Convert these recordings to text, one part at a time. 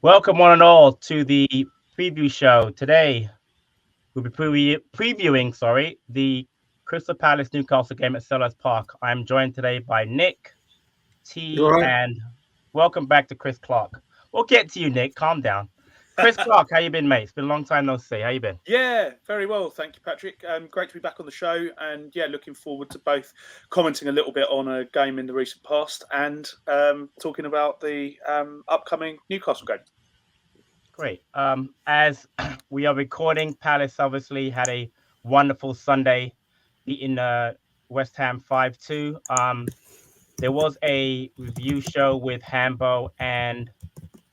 Welcome, one and all, to the preview show. Today, we'll be previewing, the Crystal Palace Newcastle game at Sellers Park. I'm joined today by Nick, You all T, right? and welcome back to Chris Clark. We'll get to you, Nick. Calm down. Chris Clark, how you been, mate? It's been a long time no see. How you been? Yeah, very well. Thank you, Patrick. Great to be back on the show. And yeah, looking forward to both commenting a little bit on a game in the recent past and talking about the upcoming Newcastle game. Great. As we are recording, Palace obviously had a wonderful Sunday, beating West Ham 5-2. There was a review show with Hambo and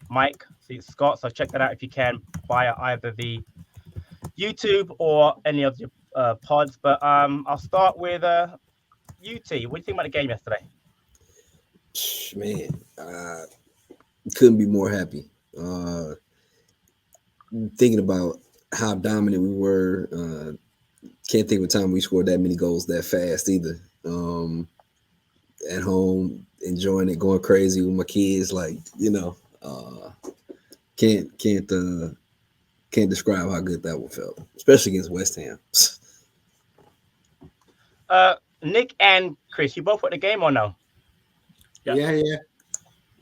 Mike Scott, so check that out if you can via either the YouTube or any of your pods. But I'll start with UT. What do you think about the game yesterday? Man, couldn't be more happy. Thinking about how dominant we were, can't think of a time we scored that many goals that fast either. At home, enjoying it, going crazy with my kids, can't describe how good that one felt, especially against West Ham. Nick and Chris, you both at the game or no? Yeah. All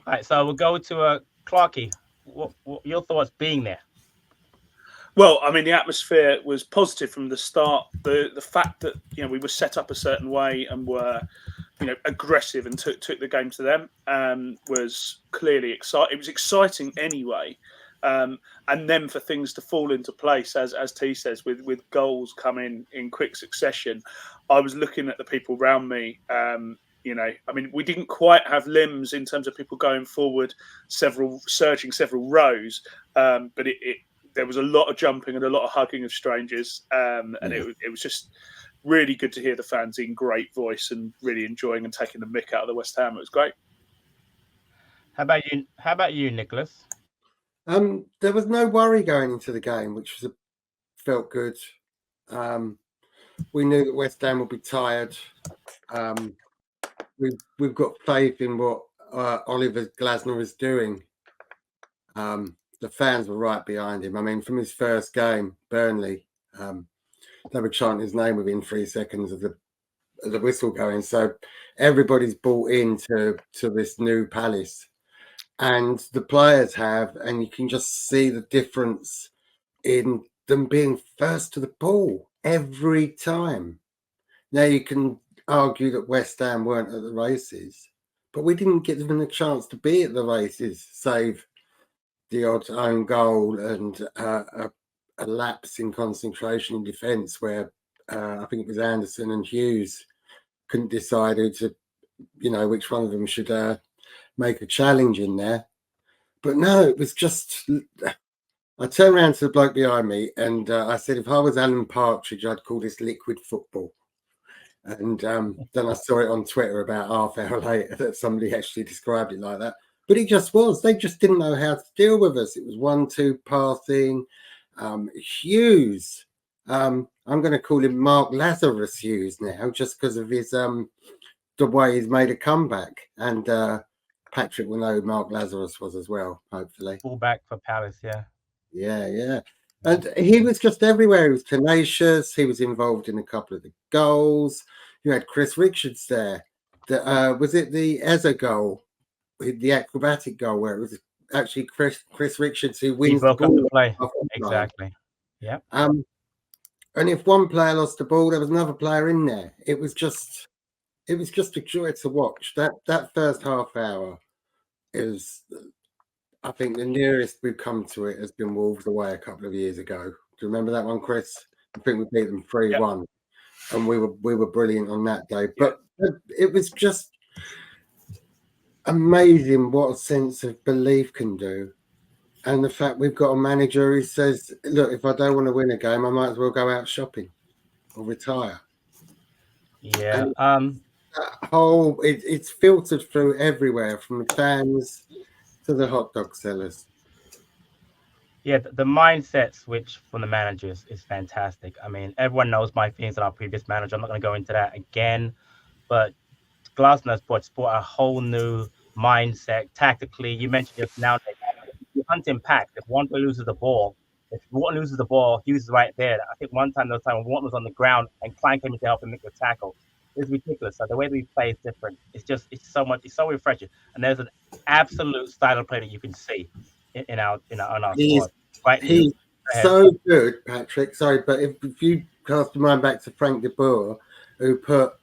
right, so we'll go to Clarky. What your thoughts being there? Well, I mean, the atmosphere was positive from the start. The fact that we were set up a certain way and were aggressive and took the game to them was clearly exciting. It was exciting anyway, and then for things to fall into place as T says, with goals coming in quick succession. I was looking at the people around me. I mean, we didn't quite have limbs in terms of people going forward, surging several rows, but there was a lot of jumping and a lot of hugging of strangers, and it was just really good to hear the fans in great voice and really enjoying and taking the mick out of the West Ham. It was great. How about you, Nicholas? There was no worry going into the game, which felt good. We knew that West Ham would be tired. We've got faith in what Oliver Glasner is doing. The fans were right behind him. I mean, from his first game, Burnley, they were chanting his name within 3 seconds of the whistle going. So everybody's bought into this new Palace, and the players have, and you can just see the difference in them being first to the ball every time. Now you can argue that West Ham weren't at the races, but we didn't give them a chance to be at the races, save the odd own goal and a lapse in concentration in defence where I think it was Anderson and Hughes couldn't decide which one of them should make a challenge in there. But no, it was just... I turned around to the bloke behind me and I said, if I was Alan Partridge, I'd call this liquid football. And then I saw it on Twitter about half hour later that somebody actually described it like that. But it just was. They just didn't know how to deal with us. It was 1-2 passing. Hughes. I'm going to call him Mark Lazarus Hughes now, just because of his the way he's made a comeback. And Patrick will know who Mark Lazarus was as well, hopefully. Fullback for Palace, yeah. Yeah. And he was just everywhere. He was tenacious. He was involved in a couple of the goals. You had Chris Richards there. Was it the Eza goal? The acrobatic goal where it was actually Chris Richards who wins the ball. Play. Exactly. Yeah. And if one player lost the ball, there was another player in there. It was just a joy to watch. That first half hour is, I think, the nearest we've come to it has been Wolves away a couple of years ago. Do you remember that one, Chris? I think we beat them 3-1, and we were brilliant on that day. But it was just amazing what a sense of belief can do, and the fact we've got a manager who says, "Look, if I don't want to win a game, I might as well go out shopping or retire." Yeah. And that whole it's filtered through everywhere, from the fans to the hot dog sellers. Yeah, the mindset switch from the managers is fantastic. I mean, everyone knows my feelings on our previous manager. I'm not going to go into that again, but Glasner has brought a whole new mindset tactically. You mentioned just now that be hunting packs. If one player loses the ball, if one loses the ball, Hughes is right there. I think one time there was time when one was on the ground and Klein came in to help him make the tackle. It's ridiculous. So the way we play is different. It's so refreshing. And there's an absolute style of play that you can see in our He's squad. Right, Hughes? he's Go ahead. so good, Patrick. Sorry, but if you cast your mind back to Frank de Boer, who put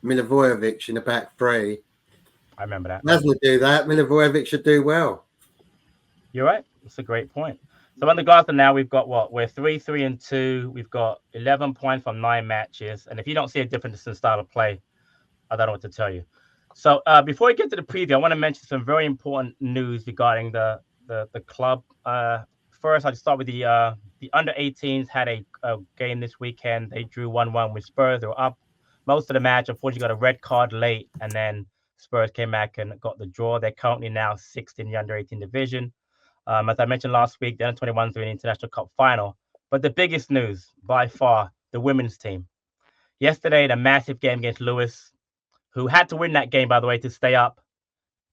Milivojevic in the back three, I remember that. Glasner do that. Milivojevic should do well. You're right. That's a great point. So on the Glasner now, we've got what? We're 3-3-2. We've got 11 points from 9 matches. And if you don't see a difference in style of play, I don't know what to tell you. So before we get to the preview, I want to mention some very important news regarding the club. First, I'll start with the under 18s had a game this weekend. They drew 1-1 with Spurs. They were up most of the match. Unfortunately, got a red card late, and then Spurs came back and got the draw. They're currently now 6th in the under 18 division. As I mentioned last week, the under 21s are in the International Cup final. But the biggest news by far, the women's team. Yesterday, the massive game against Lewis, who had to win that game, by the way, to stay up.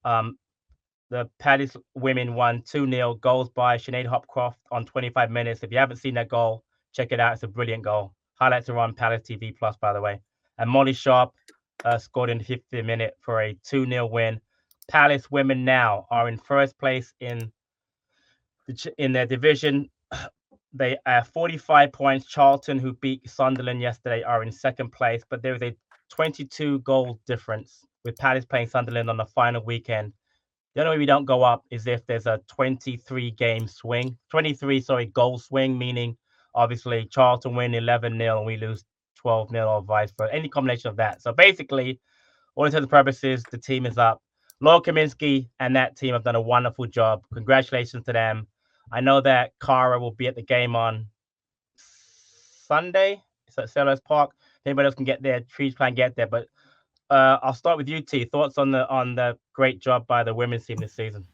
The Palace women won 2-0, goals by Sinead Hopcroft on 25 minutes. If you haven't seen that goal, check it out. It's a brilliant goal. Highlights are on Palace TV Plus, by the way. And Molly Sharp scored in the 50th minute for a 2-0 win. Palace women now are in first place in their division. They are 45 points. Charlton, who beat Sunderland yesterday, are in second place, but there is a 22 goal difference with Palace playing Sunderland on the final weekend. The only way we don't go up is if there's a 23 goal swing, meaning obviously Charlton win 11-0 and we lose 12-0 or vice versa. Any combination of that. So basically, all intents and purposes, the team is up. Laura Kaminsky and that team have done a wonderful job. Congratulations to them. I know that Cara will be at the game on Sunday. It's at Sellers Park. If anybody else can get there, please try and get there. But I'll start with you, T. Thoughts on the great job by the women's team this season?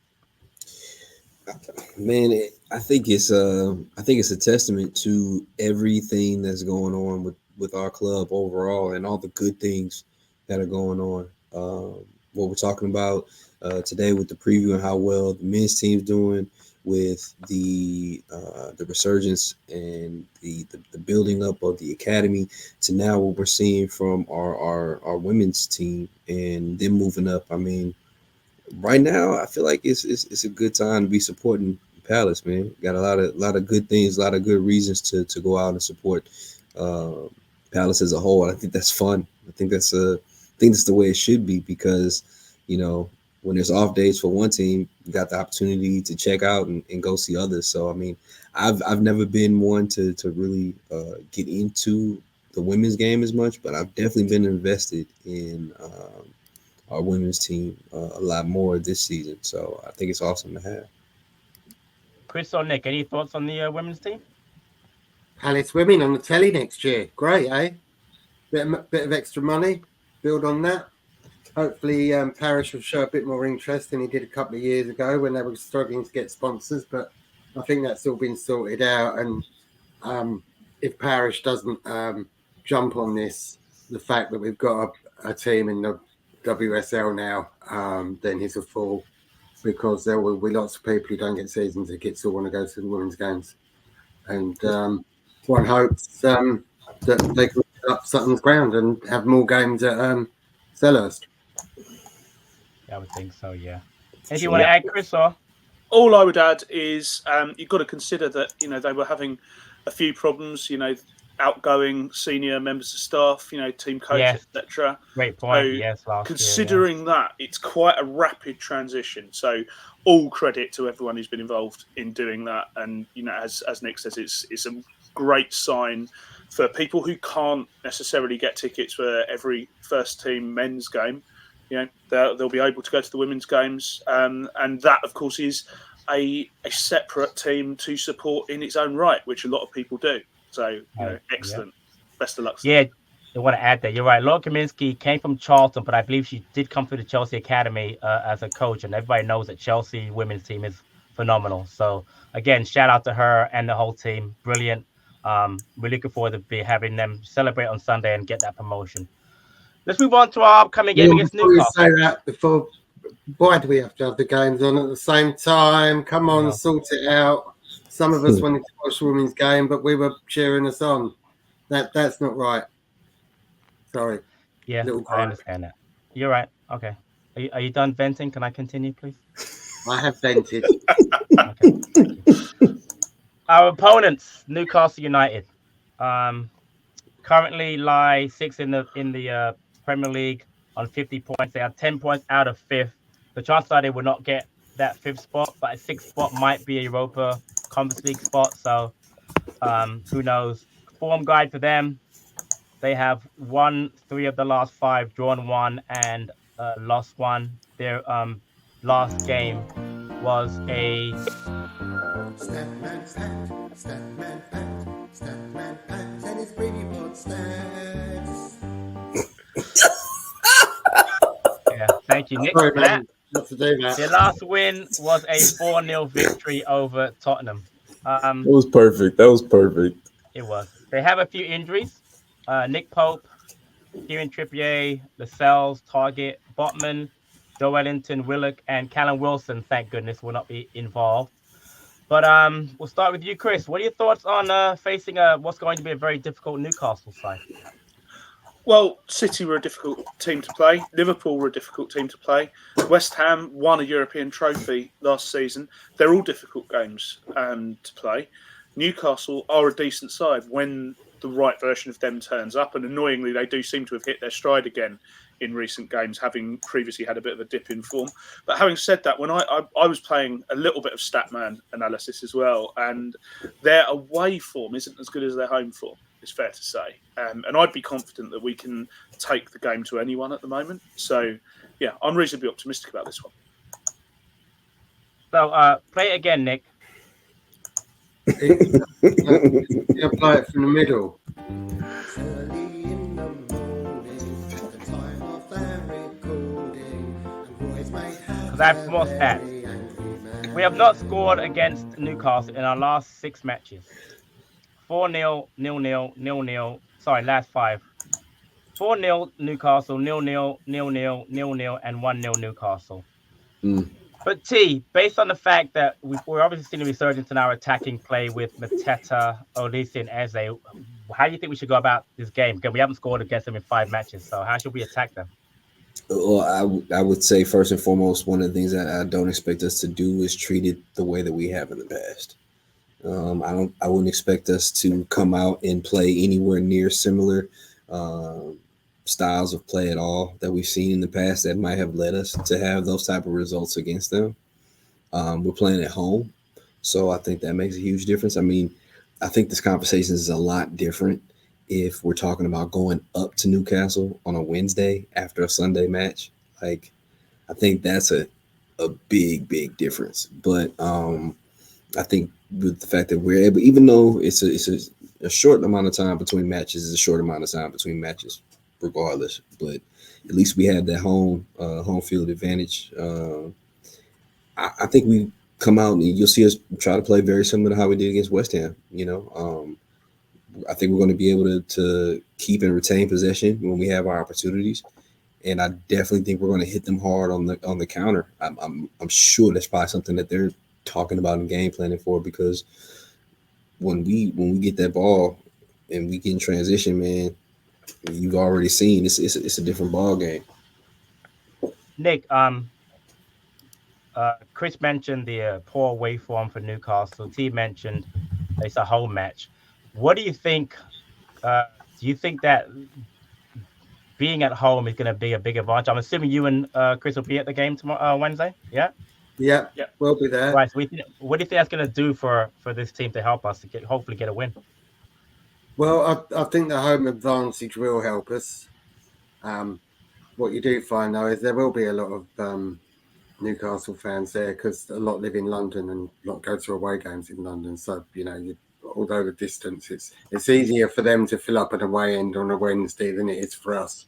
Man, I think it's a testament to everything that's going on with our club overall and all the good things that are going on. What we're talking about today with the preview and how well the men's team's doing, with the resurgence and the building up of the academy, to now what we're seeing from our women's team and them moving up. I mean, right now I feel like it's a good time to be supporting Palace, man. Got a lot of good things, a lot of good reasons to go out and support Palace as a whole. I think that's fun. I think that's the way it should be, because when there's off days for one team, you got the opportunity to check out and go see others. So, I mean, I've never been one to really get into the women's game as much, but I've definitely been invested in our women's team a lot more this season. So I think it's awesome to have. Chris or Nick, any thoughts on the women's team? Palace women on the telly next year. Great, eh? Bit of extra money. Build on that. Hopefully, Parish will show a bit more interest than he did a couple of years ago when they were struggling to get sponsors. But I think that's all been sorted out. And if Parish doesn't jump on this, the fact that we've got a team in the WSL now, then he's a fool, because there will be lots of people who don't get season tickets who want to go to the women's games. And one hopes that they can put up Sutton's ground and have more games at Selhurst. I would think so, yeah. Anything you want to add, Chris? Or? All I would add is you've got to consider that they were having a few problems. Outgoing senior members of staff, team coach, etc. Great point. So yes, considering that, it's quite a rapid transition. So all credit to everyone who's been involved in doing that. And as Nick says, it's a great sign for people who can't necessarily get tickets for every first team men's game. They'll be able to go to the women's games, and that, of course, is a separate team to support in its own right, which a lot of people do. So, excellent. Yeah. Best of luck. Yeah, I want to add that. You're right. Laura Kaminsky came from Charlton, but I believe she did come through the Chelsea Academy as a coach, and everybody knows that Chelsea women's team is phenomenal. So, again, shout out to her and the whole team. Brilliant. We're looking forward to having them celebrate on Sunday and get that promotion. Let's move on to our upcoming game against Newcastle. Say that before Why do we have to have the games on at the same time? Come on, sort it out. Some of us wanted to watch the women's game, but we were cheering us on. That's not right. Sorry. Yeah, I understand that. You're right. Okay. Are you done venting? Can I continue, please? I have vented. Okay. Thank you. Our opponents, Newcastle United, currently lie sixth in the Premier League on 50 points. They are 10 points out of fifth. The chances are they will not get that fifth spot, but a sixth spot might be a Europa Conference League spot. So who knows? Form guide for them. They have won 3 of the last 5, drawn 1, and lost 1. Their last game was a Statman stat, Statman fact, Statman fact, and his pretty board stats. yeah. Thank you, Nick. Sorry, For that. man. Not to do that. Their last win was a 4-0 victory over Tottenham. That was perfect. It was. They have a few injuries. Nick Pope, Kieran Trippier, Lascelles, Target, Botman, Joe Wellington, Willock, and Callum Wilson, thank goodness, will not be involved. But we'll start with you, Chris. What are your thoughts on facing what's going to be a very difficult Newcastle side? Well, City were a difficult team to play. Liverpool were a difficult team to play. West Ham won a European trophy last season. They're all difficult games to play. Newcastle are a decent side when the right version of them turns up. And annoyingly, they do seem to have hit their stride again in recent games, having previously had a bit of a dip in form. But having said that, when I was playing a little bit of Statman analysis as well, and their away form isn't as good as their home form. It's fair to say. And I'd be confident that we can take the game to anyone at the moment. So, yeah, I'm reasonably optimistic about this one. So, play it again, Nick. You play it from the middle. Early in the morning, at the time of their recording, and boys may have Because I have more stats. We have not scored against Newcastle in our last 6 matches. 4-0, 0-0, 0-0. Sorry, last 5. 4-0 Newcastle, 0-0, 0-0, 0-0, and 1-0 Newcastle. But T, based on the fact that we're obviously seeing a resurgence in our attacking play with Mateta, Olise, and Eze, how do you think we should go about this game? Because we haven't scored against them in 5 matches. So how should we attack them? Well, I would say first and foremost, one of the things that I don't expect us to do is treat it the way that we have in the past. I wouldn't expect us to come out and play anywhere near similar styles of play at all that we've seen in the past that might have led us to have those type of results against them. We're playing at home, so I think that makes a huge difference. I mean, I think this conversation is a lot different if we're talking about going up to Newcastle on a Wednesday after a Sunday match. Like, I think that's a big difference. But I think with the fact that we're able, even though it's a short amount of time between matches, is a short amount of time between matches, regardless. But at least we had that home field advantage. I think we come out and you'll see us try to play very similar to how we did against West Ham. I think we're going to be able to keep and retain possession when we have our opportunities. And I definitely think we're going to hit them hard on the counter. I'm sure that's probably something that they're talking about and game planning for, because when we get that ball and we get in transition, man, you've already seen it's a different ball game. Nick, Chris mentioned the poor away form for Newcastle. T mentioned it's a home match. What do you think? Do you think that being at home is going to be a big advantage? I'm assuming you and Chris will be at the game tomorrow, Wednesday. Yeah. Yeah, we'll be there. Right. So what do you think that's going to do for this team to help us to hopefully get a win? Well, I think the home advantage will help us. What you do find, though, is there will be a lot of Newcastle fans there, because a lot live in London and a lot go to away games in London. So, although the distance, it's easier for them to fill up an away end on a Wednesday than it is for us.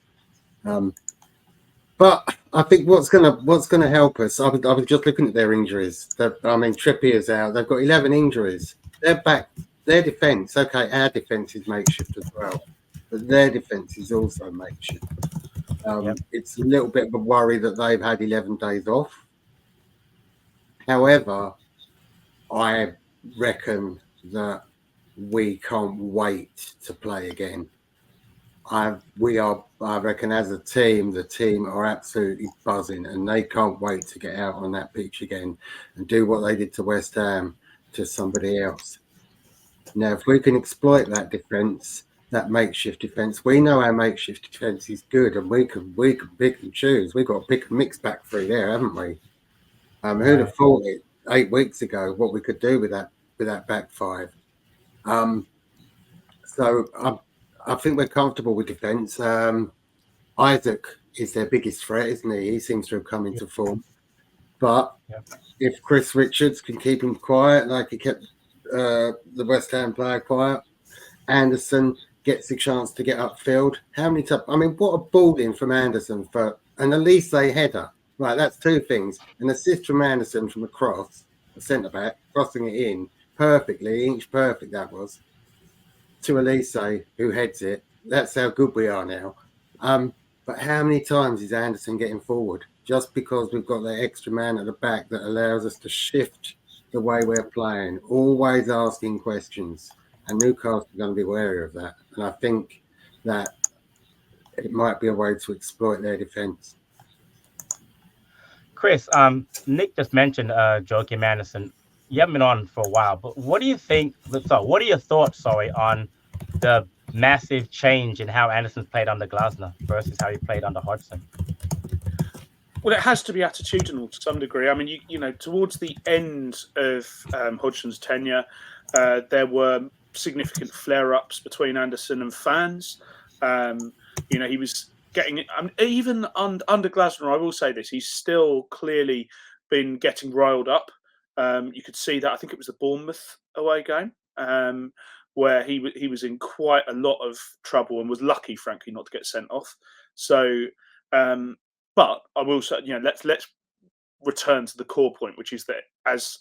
But I think what's gonna help us. I was just looking at their injuries. Trippier's out. They've got 11 injuries. They're back. Their defence, okay, our defence is makeshift as well, but their defence is also makeshift. Yep. It's a little bit of a worry that they've had 11 days off. However, I reckon that we can't wait to play again. I reckon as a team, the team are absolutely buzzing and they can't wait to get out on that pitch again and do what they did to West Ham to somebody else. Now, if we can exploit that defence, that makeshift defence, we know our makeshift defence is good and we can pick and choose. We've got to pick and mix back through there, haven't we? Who'd have thought it 8 weeks ago what we could do with that back five? So I think we're comfortable with defence. Isaac is their biggest threat, isn't he? He seems to have come into form. But if Chris Richards can keep him quiet, like he kept the West Ham player quiet, Anderson gets the chance to get upfield. How many times? I mean, what a ball in from Anderson for an Elise header. Right, that's two things. An assist from Anderson from a cross, a centre back, crossing it in perfectly, inch perfect that was, to Elise, who heads it. That's how good we are now. But how many times is Anderson getting forward? Just because we've got that extra man at the back that allows us to shift the way we're playing, always asking questions. And Newcastle are going to be wary of that. And I think that it might be a way to exploit their defence. Chris, Nick just mentioned Joakim Anderson. You haven't been on for a while, but what do you think? So, what are your thoughts, on the massive change in how Anderson's played under Glasner versus how he played under Hodgson? Well, it has to be attitudinal to some degree. I mean, you know, towards the end of Hodgson's tenure, there were significant flare-ups between Anderson and fans. You know, he was getting even under Glasner. I will say this: he's still clearly been getting riled up. You could see that. I think it was the Bournemouth away game where he was in quite a lot of trouble and was lucky, frankly, not to get sent off. So. But I will say, you know, let's return to the core point, which is that as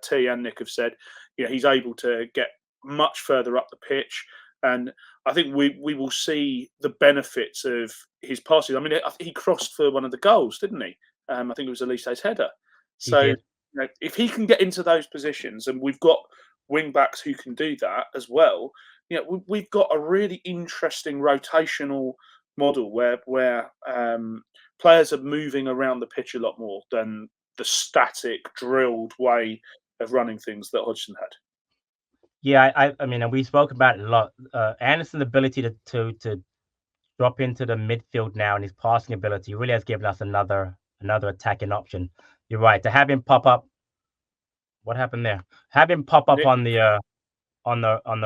T and Nick have said, you know, he's able to get much further up the pitch, and I think we will see the benefits of his passes. I mean, he crossed for one of the goals, didn't he? I think it was Elise's header. So, you know, if he can get into those positions, and we've got wing backs who can do that as well, you know, we've got a really interesting rotational model where players are moving around the pitch a lot more than the static, drilled way of running things that Hodgson had. Yeah, I mean, and we spoke about it a lot. Anderson's ability to drop into the midfield now and his passing ability really has given us another attacking option. You're right. To have him pop up, what happened there? Have him pop up on the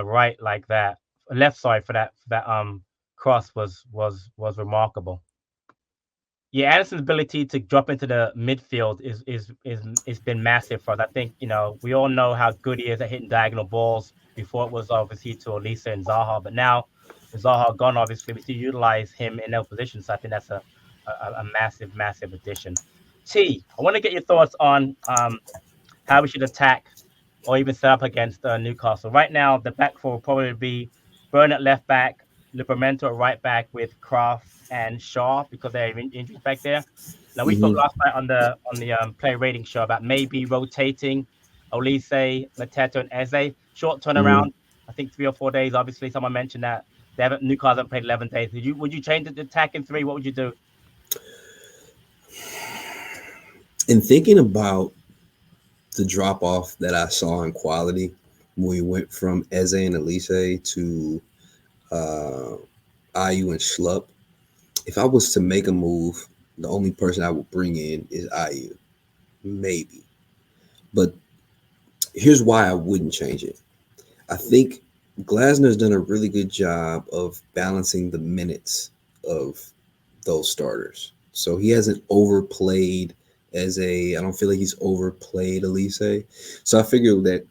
right like that, left side for that cross was remarkable. Yeah, Anderson's ability to drop into the midfield is been massive for us. I think, you know, we all know how good he is at hitting diagonal balls. Before it was obviously to Olise and Zaha, but now with Zaha gone, obviously we still utilize him in those positions. So I think that's a massive addition. T, I want to get your thoughts on how we should attack or even set up against Newcastle. Right now, the back four will probably be Burn at left back, Livramento at right back with Kraft and Shaw because they have injuries back there. Now we spoke last night on the player rating show about maybe rotating Olise, Mateta, and Eze. Short turnaround, I think 3 or 4 days. Obviously, someone mentioned that Newcastle haven't played 11 days. Would you change the attack in 3? What would you do? In thinking about the drop off that I saw in quality when we went from Eze and Elise to Ayew and Schlupp, if I was to make a move, the only person I would bring in is Ayew. Maybe. But here's why I wouldn't change it. I think Glasner's done a really good job of balancing the minutes of those starters. So he hasn't overplayed I don't feel like he's overplayed Elise. So I figured that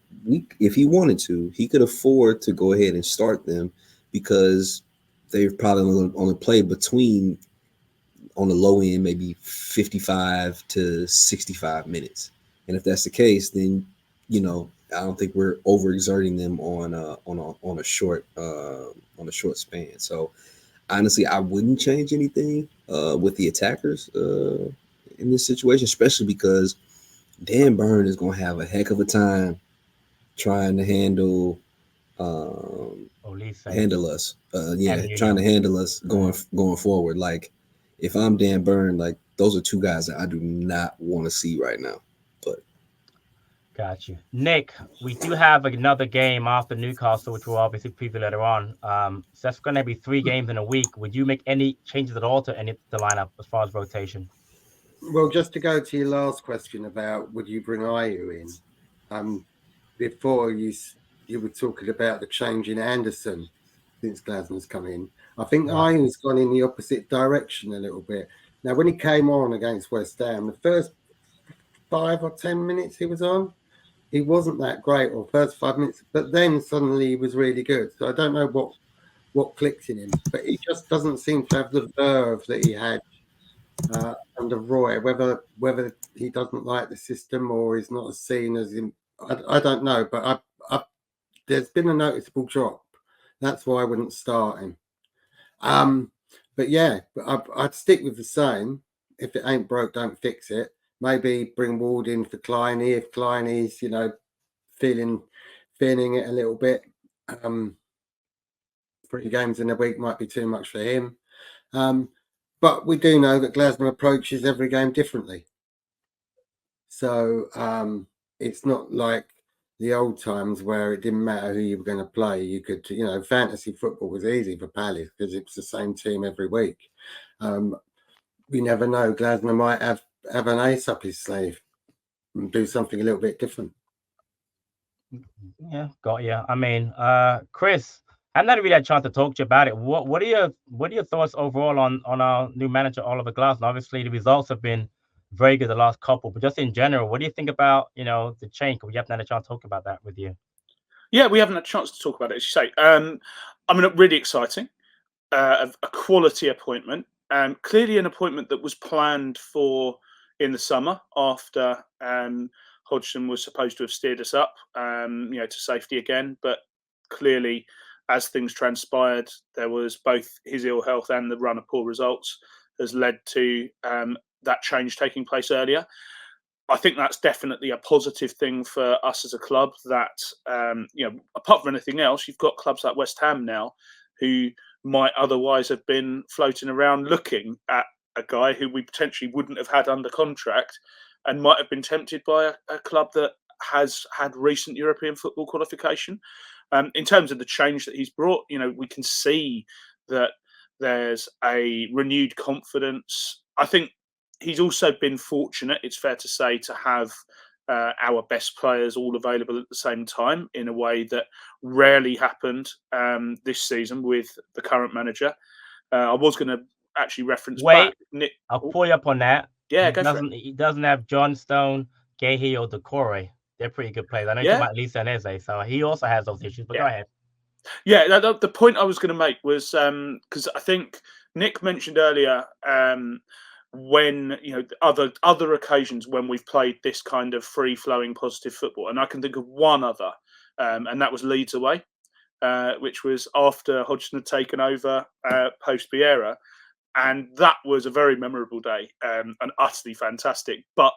if he wanted to, he could afford to go ahead and start them because they've probably only played between, on the low end, maybe 55 to 65 minutes. And if that's the case, then, you know, I don't think we're overexerting them on a short span. So honestly, I wouldn't change anything with the attackers in this situation, especially because Dan Burn is going to have a heck of a time trying to Olise handle us. and Trying Nuno. to handle us going forward. Like if I'm Dan Burn, like those are two guys that I do not want to see right now. But Got you. Nick, we do have another game after Newcastle, which we'll obviously preview later on. So that's going to be 3 games in a week. Would you make any changes at all to any of the lineup as far as rotation? Well, just to go to your last question about would you bring Ayew in? Before you were talking about the change in Anderson since Glasner's come in. I think Yeah. Ayew's gone in the opposite direction a little bit. Now, when he came on against West Ham, the first 5 or 10 minutes he was on, he wasn't that great, or first 5 minutes, but then suddenly he was really good. So I don't know what clicked in him, but he just doesn't seem to have the verve that he had under Roy. Whether he doesn't like the system or he's not as seen as him, I don't know. But there's been a noticeable drop. That's why I wouldn't start him. But yeah, I'd stick with the same. If it ain't broke, don't fix it. Maybe bring Ward in for Kleiny if Kleiny's, feeling it a little bit. 3 games in a week might be too much for him. But we do know that Glasner approaches every game differently. So it's not like the old times where it didn't matter who you were going to play. You could, fantasy football was easy for Palace because it was the same team every week. We never know. Glasner might have an ace up his sleeve and do something a little bit different. Yeah, got you. I mean, Chris, I've not really had a chance to talk to you about it. What are your thoughts overall on our new manager Oliver Glasner? Obviously, the results have been very good the last couple, but just in general, what do you think about the change? We haven't had a chance to talk about that with you. Yeah, we haven't had a chance to talk about it, as you say. I mean, really exciting. A quality appointment. Clearly, an appointment that was planned for in the summer after Hodgson was supposed to have steered us up, to safety again. But clearly, as things transpired, there was both his ill health and the run of poor results has led to that change taking place earlier. I think that's definitely a positive thing for us as a club. That apart from anything else, you've got clubs like West Ham now who might otherwise have been floating around looking at a guy who we potentially wouldn't have had under contract, and might have been tempted by a club that has had recent European football qualification. In terms of the change that he's brought, we can see that there's a renewed confidence. I think he's also been fortunate, it's fair to say, to have our best players all available at the same time in a way that rarely happened this season with the current manager. I was going to actually reference Wait, back. Nick, I'll pull you up on that. yeah, He go for it. doesn't have John Stone, Gahey, or Decore. They're pretty good players. I know you're Yeah, talking about Lisa and Eze, so he also has those issues. But go yeah, ahead. yeah. The point I was going to make was because I think Nick mentioned earlier when other occasions when we've played this kind of free flowing positive football, and I can think of one other, and that was Leeds away, which was after Hodgson had taken over post Vieira, and that was a very memorable day and utterly fantastic. But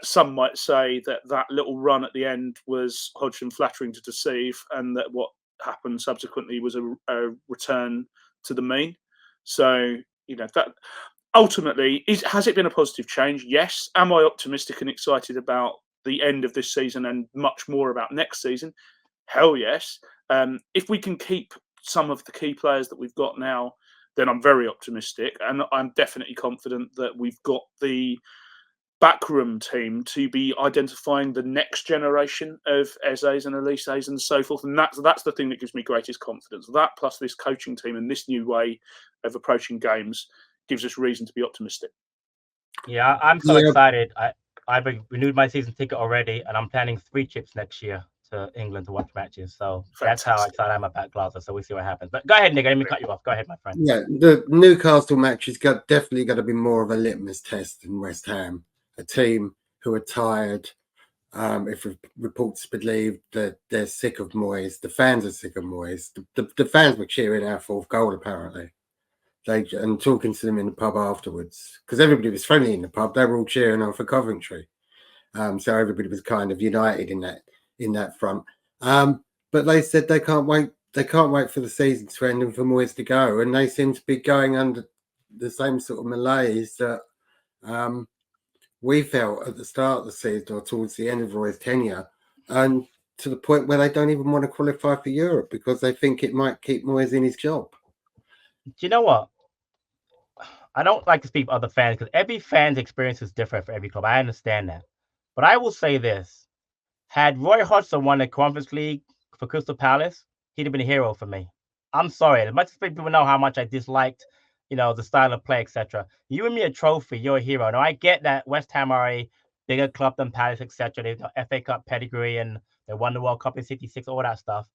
some might say that that little run at the end was Hodgson flattering to deceive, and that what happened subsequently was a return to the mean. So that ultimately has it been a positive change? Yes. Am I optimistic and excited about the end of this season and much more about next season? Hell yes. If we can keep some of the key players that we've got now, then I'm very optimistic, and I'm definitely confident that we've got the backroom team to be identifying the next generation of Eze's and Elise's and so forth. And that's the thing that gives me greatest confidence. That plus this coaching team and this new way of approaching games gives us reason to be optimistic. Yeah, I'm so Yeah, excited. I've renewed my season ticket already, and I'm planning 3 trips next year to England to watch matches. So that's how Fantastic. excited I am about Glasgow. So we'll see what happens. But go ahead, Nick. Let me cut you off. Go ahead, my friend. yeah. The Newcastle match has definitely got to be more of a litmus test than West Ham, a team who are tired. If reports believe that they're sick of Moyes, the fans are sick of Moyes. The fans were cheering our 4th goal apparently. and talking to them in the pub afterwards, because everybody was friendly in the pub. They were all cheering on for Coventry, so everybody was kind of united in that front. But they said they can't wait. They can't wait for the season to end and for Moyes to go, and they seem to be going under the same sort of malaise that we felt at the start of the season or towards the end of Roy's tenure, and to the point where they don't even want to qualify for Europe because they think it might keep Moyes in his job. Do you know what? I don't like to speak for other fans because every fan's experience is different for every club. I understand that. But I will say this. Had Roy Hodgson won the Conference League for Crystal Palace, he'd have been a hero for me. I'm sorry. As much as people know how much I disliked, the style of play, etc. You win me a trophy, you're a hero. Now I get that West Ham are a bigger club than Palace, etc. They've got FA Cup pedigree and they won the World Cup in '66, all that stuff.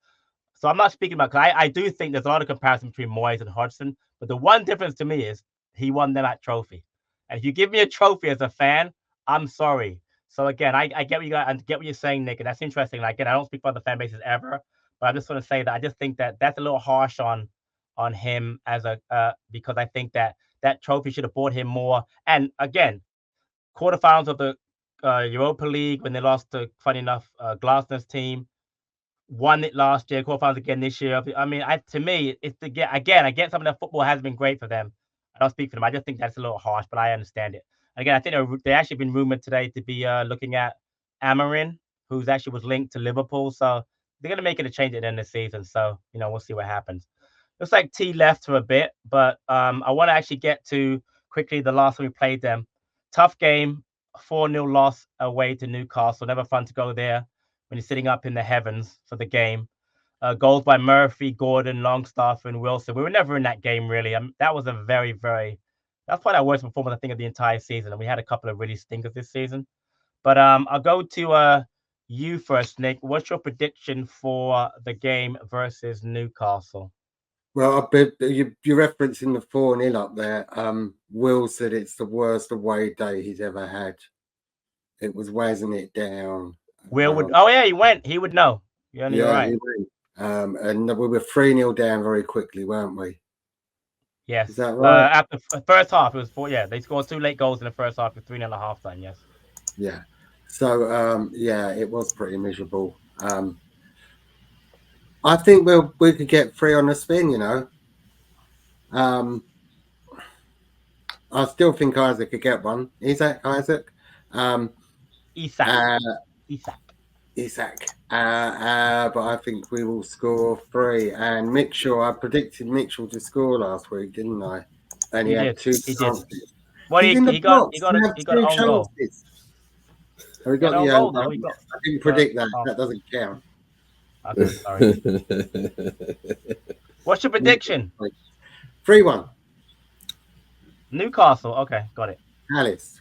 So I'm not speaking about, because I do think there's a lot of comparison between Moyes and Hodgson, but the one difference to me is he won them that trophy. And if you give me a trophy as a fan, I'm sorry. So again, I get what you got and get what you're saying, Nick, and that's interesting. Like, again, I don't speak for other fan bases ever, but I just want to say that I just think that that's a little harsh on him as a because I think that trophy should have brought him more. And again, quarterfinals of the Europa League when they lost to, funny enough, Glasner's team. Won it last year, quarterfinals again this year. I mean, to me, it's I get some of the football has been great for them. I don't speak for them. I just think that's a little harsh, but I understand it. Again, I think they actually been rumored today to be looking at Amarin, who's actually was linked to Liverpool. So they're going to make it a change at the end of the season. So, we'll see what happens. Looks like T left for a bit, but I want to actually get to quickly the last time we played them. Tough game, 4-0 loss away to Newcastle. Never fun to go there when you're sitting up in the heavens for the game. Goals by Murphy, Gordon, Longstaff, and Wilson. We were never in that game, really. That was a very, very... That's probably our worst performance, I think, of the entire season. And we had a couple of really stinkers this season. But I'll go to you first, Nick. What's your prediction for the game versus Newcastle? Well, you're referencing the 4-0 up there. Will said it's the worst away day he's ever had. It was whizzing it down. Will would. Oh yeah, he went. He would know. You're right. He went. And we were 3-0 down very quickly, weren't we? Yes. Is that right? After first half, it was 4. Yeah, they scored 2 late goals in the first half with 3-0 at halftime. Yes. Yeah. So it was pretty miserable. I think we could get 3 on the spin. I still think Isaac could get one. Isaac. Isak. But I think we will score 3. And Mitchell, I predicted Mitchell to score last week, didn't I? And he had 2 chances. Well, he got an own goal. Oh, he got the own goal. I didn't predict that. That doesn't count. Okay, sorry. What's your prediction? 3-1. Newcastle. Okay, got it. Alice.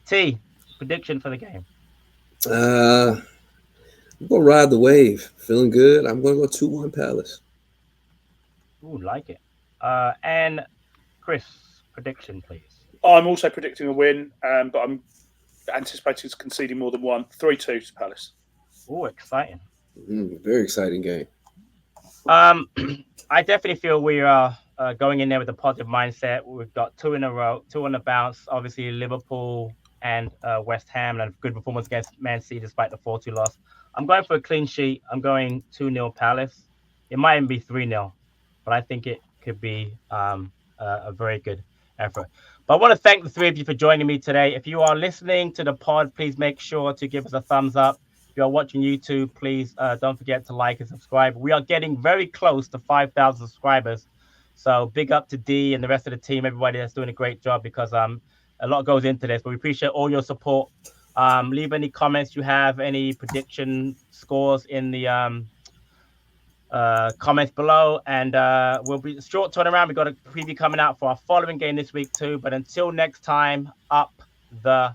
T, prediction for the game. I'm going to ride the wave. Feeling good. I'm going to go 2-1 Palace. Ooh, like it. And Chris, prediction, please. I'm also predicting a win, but I'm anticipating conceding more than 1. 3-2 to Palace. Oh, exciting. Very exciting game. I definitely feel we are going in there with a positive mindset. We've got 2 in a row, 2 on the bounce. Obviously, Liverpool and West Ham, and a good performance against Man City despite the 4-2 loss. I'm going for a clean sheet. I'm going 2-0 Palace. It might even be 3-0, but I think it could be a very good effort. But I want to thank the 3 of you for joining me today. If you are listening to the pod, please make sure to give us a thumbs up. If you are watching YouTube, please don't forget to like and subscribe. We are getting very close to 5,000 subscribers. So big up to D and the rest of the team, everybody that's doing a great job, because a lot goes into this. But we appreciate all your support. Leave any comments you have, any prediction scores in the comments below, and we'll be short turnaround. We've got a preview coming out for our following game this week too. But until next time, up the